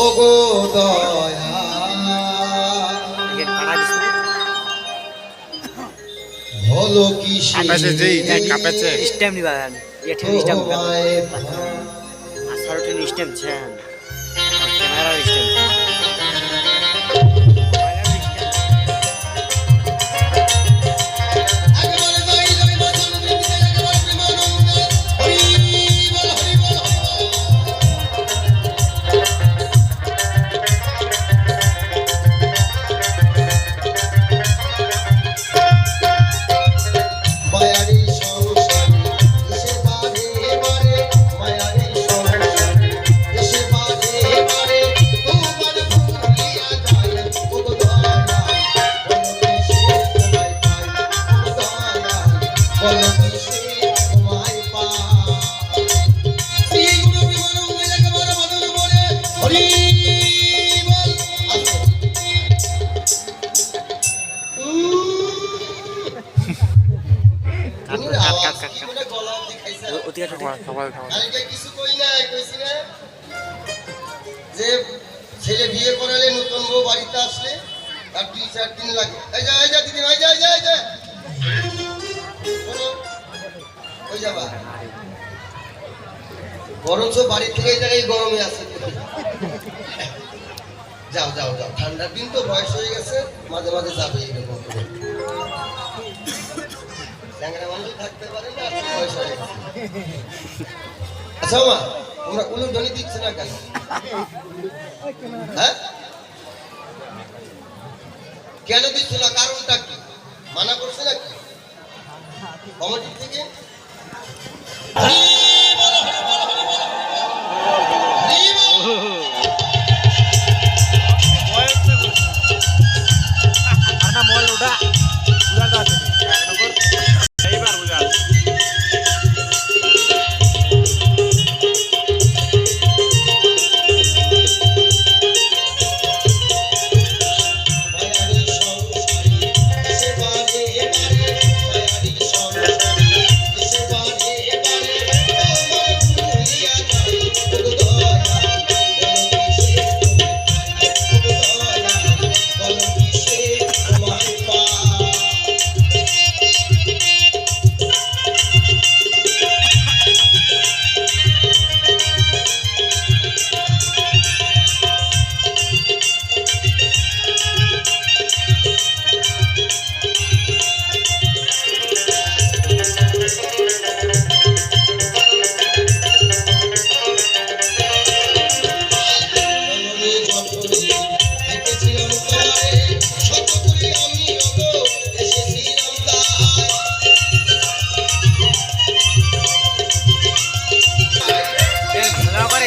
ওগো দয়া হলো কি কাপেছে যেই কাপেছে স্টেম নিবা ये ठीक स्टेम আসলে ঠিক স্টেম ছেন ক্যামেরা স্টেম ছেলে বিয়ে করালে নতুন বউ বাড়িতে আসলে তার 2-4 দিন লাগে এই যা দিদি এই যা ওই যাবা বরঞ্চ বাড়ি থেকে এই জায়গায় গরমে আছে যাও ঠান্ডার দিন তো বয়স হয়ে গেছে মাঝে মাঝে যাবে এরকম করে ল্যাংড়া মানুষ থাকতে পারে না বয়স হয়ে গেছে আচ্ছা মা তোমরা কোনো ধ্বনি দিচ্ছে না কেন হ্যাঁ কেন দিচ্ছ না কারণটা কি মানা করছে নাকি কমিটি থেকে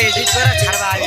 এডিট করে ছাড়বা আমি